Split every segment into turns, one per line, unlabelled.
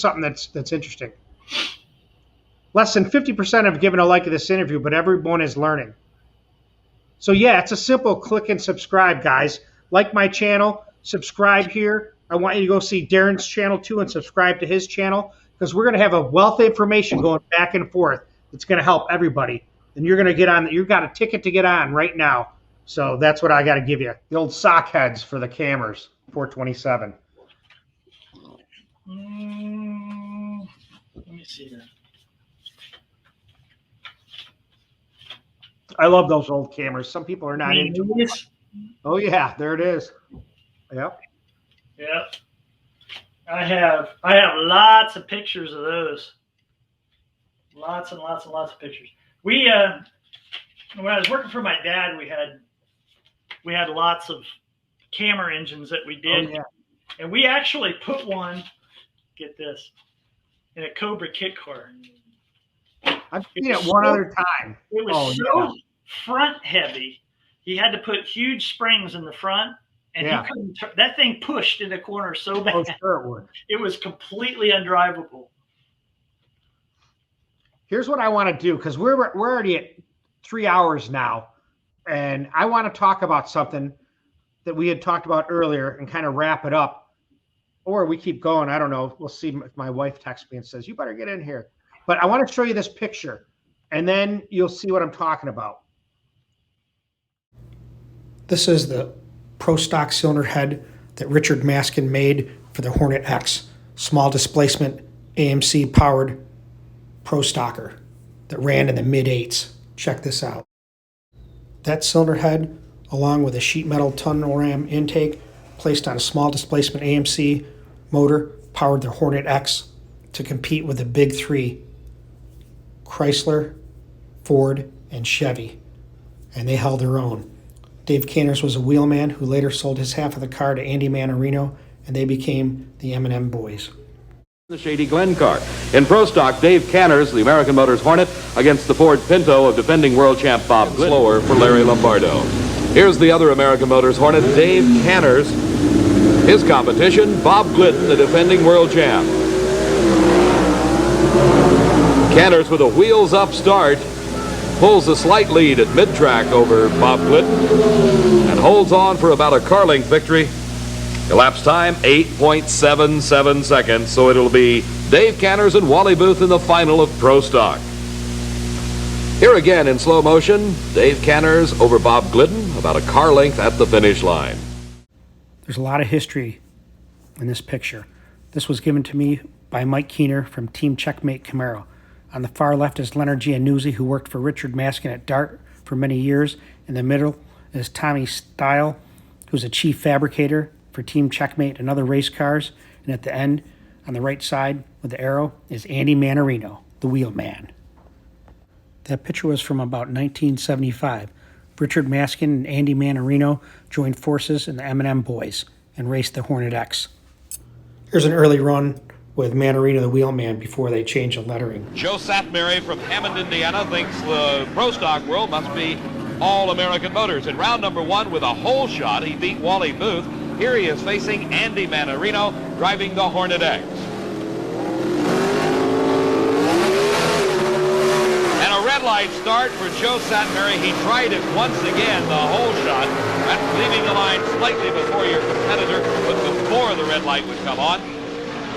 something that's interesting. Less than 50% have given a like of this interview, but everyone is learning. So yeah, it's a simple click and subscribe, guys. Like my channel, subscribe here. I want you to go see Darin's channel too and subscribe to his channel, because we're going to have a wealth of information going back and forth that's going to help everybody. And you're going to get on. You've got a ticket to get on right now. So that's what I got to give you. The old sock heads for the cameras, 427.
Let me see that.
I love those old cameras. Some people are not into them. Oh yeah, there it is. Yep.
Yep. I have lots of pictures of those. Lots and lots and lots of pictures. We when I was working for my dad, we had lots of camera engines that we did.
Oh, yeah.
And we actually put one, get this, in a Cobra kit car.
I've seen it one other time.
It was front heavy. He had to put huge springs in the front, and he couldn't. That thing pushed in the corner so bad.
Oh, sure it would.
It was completely undrivable.
Here's what I want to do, because we're already at 3 hours now, and I want to talk about something that we had talked about earlier and kind of wrap it up, or we keep going. I don't know. We'll see if my wife texts me and says, "You better get in here." But I want to show you this picture, and then you'll see what I'm talking about. This is the Pro Stock cylinder head that Richard Maskin made for the Hornet X, small displacement AMC powered Pro Stocker that ran in the mid-8s. Check this out. That cylinder head, along with a sheet metal tunnel ram intake placed on a small displacement AMC motor, powered the Hornet X to compete with the big three, Chrysler, Ford, and Chevy, and they held their own. Dave Canners was a wheelman who later sold his half of the car to Andy Manarino, and they became the M&M Boys.
The Shady Glen car. In Pro Stock, Dave Canners, the American Motors Hornet, against the Ford Pinto of defending world champ Bob Glidden. Slower for Larry Lombardo. Here's the other American Motors Hornet, Dave Canners. His competition, Bob Glidden, the defending world champ. Canners with a wheels-up start pulls a slight lead at mid-track over Bob Glidden and holds on for about a car-length victory. Elapsed time, 8.77 seconds, so it'll be Dave Canners and Wally Booth in the final of Pro Stock. Here again in slow motion, Dave Canners over Bob Glidden, about a car length at the finish line.
There's a lot of history in this picture. This was given to me by Mike Keener from Team Checkmate Camaro. On the far left is Leonard Giannuzzi, who worked for Richard Maskin at Dart for many years. In the middle is Tommy Stile, who's a chief fabricator for Team Checkmate and other race cars. And at the end, on the right side with the arrow, is Andy Manarino, the wheelman. That picture was from about 1975. Richard Maskin and Andy Manarino joined forces in the M&M Boys and raced the Hornet X. Here's an early run with Manarino, the wheelman, before they changed the lettering.
Joe Satmary from Hammond, Indiana, thinks the Pro Stock world must be all American Motors. In round number one, with a hole shot, he beat Wally Booth. Here he is facing Andy Manarino, driving the Hornet X. And a red light start for Joe Satmary. He tried it once again, the hole shot. That's leaving the line slightly before your competitor, but before the red light would come on.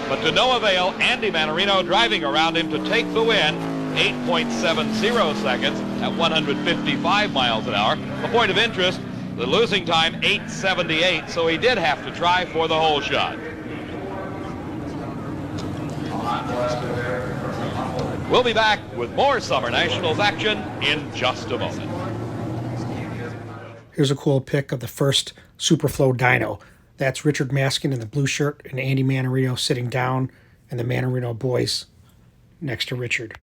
But to no avail, Andy Manarino driving around him to take the win, 8.70 seconds at 155 miles an hour. A point of interest, the losing time, 8:78, so he did have to try for the hole shot. We'll be back with more Summer Nationals action in just a moment.
Here's a cool pic of the first Superflow dyno. That's Richard Maskin in the blue shirt and Andy Manarino sitting down, and the Manarino Boys next to Richard.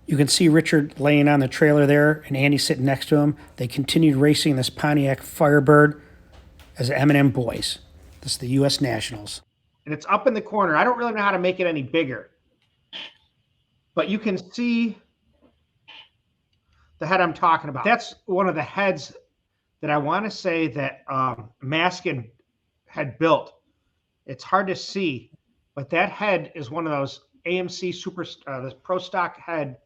You can see Richard laying on the trailer there and Andy sitting next to him. They continued racing this Pontiac Firebird as the M&M Boys. This is the U.S. Nationals. And it's up in the corner. I don't really know how to make it any bigger. But you can see the head I'm talking about. That's one of the heads that I want to say that Maskin had built. It's hard to see, but that head is one of those AMC the Pro Stock head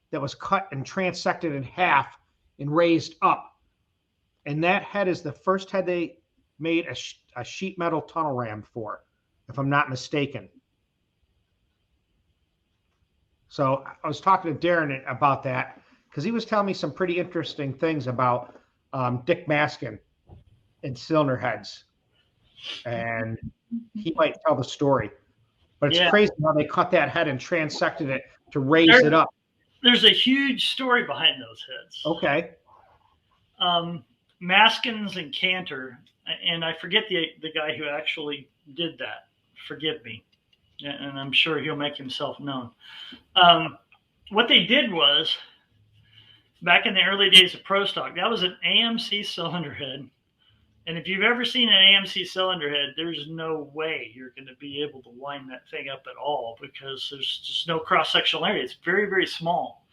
that was cut and transected in half and raised up. And that head is the first head they made a sheet metal tunnel ram for, if I'm not mistaken. So I was talking to Darin about that because he was telling me some pretty interesting things about Dick Maskin and cylinder heads. And he might tell the story. But it's crazy how they cut that head and transected it to raise it up.
There's a huge story behind those heads.
Okay.
Maskins and Cantor, and I forget the guy who actually did that. Forgive me. And I'm sure he'll make himself known. What they did was, back in the early days of Pro Stock, that was an AMC cylinder head. And if you've ever seen an AMC cylinder head, there's no way you're going to be able to wind that thing up at all because there's just no cross-sectional area. It's very, very small.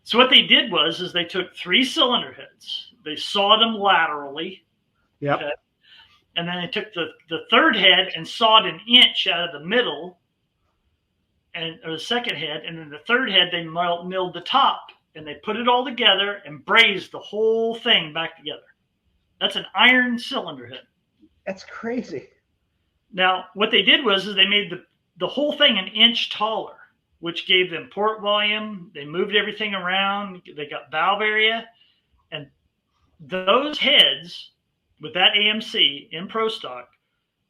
So what they did was they took 3 cylinder heads. They sawed them laterally.
Yep.
Okay? And then they took the third head and sawed an inch out of the middle, or the second head, and then the third head they milled the top, and they put it all together and brazed the whole thing back together. That's an iron cylinder head.
That's crazy.
Now, what they did was they made the whole thing an inch taller, which gave them port volume. They moved everything around. They got valve area. And those heads, with that AMC in Pro Stock,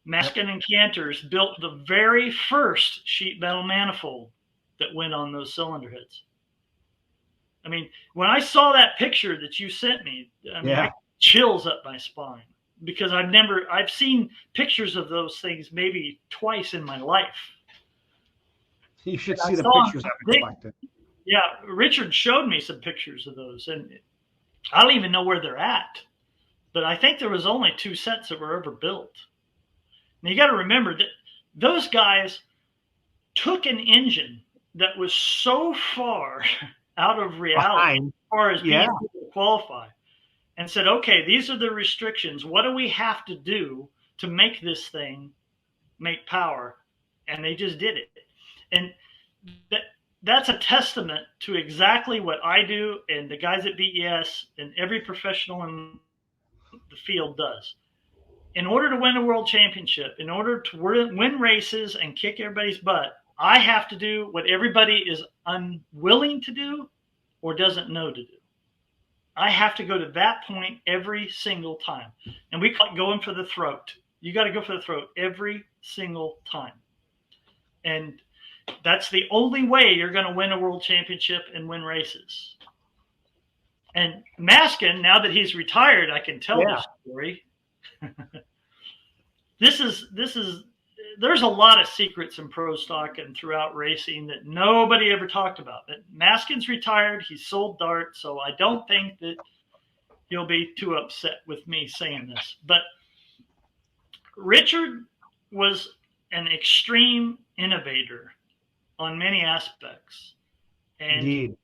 Maskin and Cantor's built the very first sheet metal manifold that went on those cylinder heads. I mean, when I saw that picture that you sent me, I mean, chills up my spine because I've seen pictures of those things maybe twice in my life.
You should see the pictures I've collected.
Yeah, Richard showed me some pictures of those, and I don't even know where they're at. But I think there was only 2 sets that were ever built. Now you got to remember that those guys took an engine that was so far out of reality as far as being able to qualify, and said, okay, these are the restrictions. What do we have to do to make this thing make power? And they just did it. And that's a testament to exactly what I do and the guys at BES and every professional in the field does. In order to win a world championship, in order to win races and kick everybody's butt, I have to do what everybody is unwilling to do or doesn't know to do. I have to go to that point every single time. And we call it going for the throat. You got to go for the throat every single time. And that's the only way you're going to win a world championship and win races. And Maskin, now that he's retired, I can tell this story. There's a lot of secrets in Pro Stock and throughout racing that nobody ever talked about. But Maskin's retired. He sold Dart, so I don't think that he'll be too upset with me saying this. But Richard was an extreme innovator on many aspects. And
Indeed.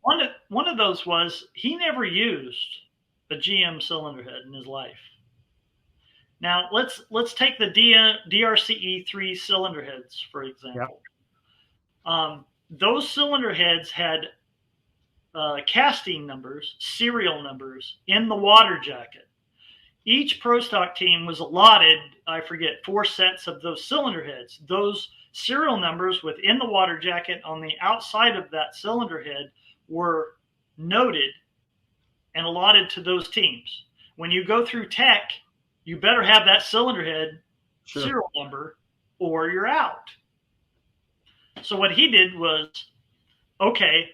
one of those was he never used a GM cylinder head in his life. Now let's take the DRCE 3 cylinder heads, for example. Yep. Those cylinder heads had casting numbers, serial numbers in the water jacket. Each Pro Stock team was allotted, I forget, 4 sets of those cylinder heads. Those serial numbers within the water jacket on the outside of that cylinder head were noted and allotted to those teams. When you go through tech, you better have that cylinder head serial number or you're out. So what he did was, okay,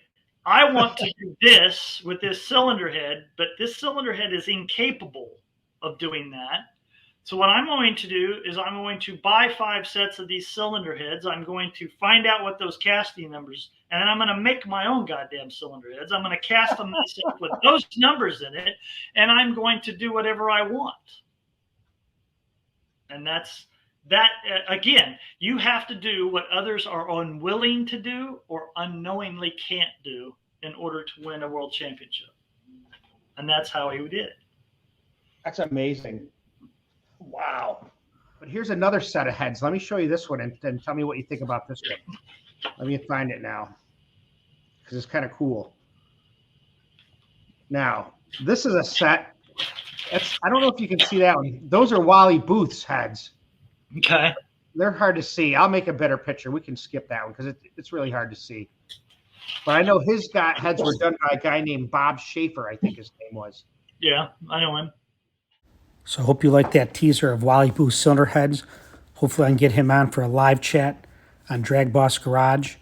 I want to do this with this cylinder head, but this cylinder head is incapable of doing that. So what I'm going to do is I'm going to buy 5 sets of these cylinder heads. I'm going to find out what those casting numbers, and then I'm going to make my own goddamn cylinder heads. I'm going to cast them myself with those numbers in it, and I'm going to do whatever I want. And that's that. Again, you have to do what others are unwilling to do or unknowingly can't do in order to win a world championship. And that's how he did it.
That's amazing. Wow. But here's another set of heads. Let me show you this one and then tell me what you think about this one. Let me find it now because it's kind of cool. Now, this is a set. I don't know if you can see that one. Those are Wally Booth's heads.
Okay.
They're hard to see. I'll make a better picture. We can skip that one because it's really hard to see. But I know his heads were done by a guy named Bob Schaefer, I think his name was.
Yeah, I know him.
So I hope you like that teaser of Wally Booth cylinder heads. Hopefully I can get him on for a live chat on DragBoss Garage,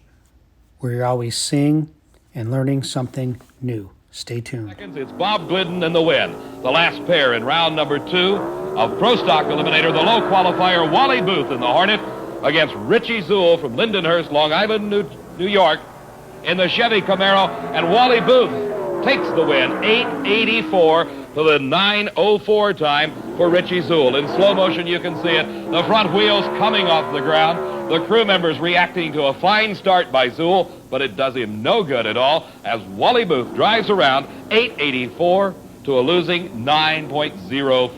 where you're always seeing and learning something new. Stay tuned.
It's Bob Glidden in the win. The last pair in round number 2 of Pro Stock Eliminator, the low qualifier Wally Booth in the Hornet against Richie Zool from Lindenhurst, Long Island, New York in the Chevy Camaro, and Wally Booth takes the win, 8:84 to the 9:04 time for Richie Zool. In slow motion you can see it, the front wheels coming off the ground, the crew members reacting to a fine start by Zool, but it does him no good at all as Wally Booth drives around 8:84 to a losing 9.04.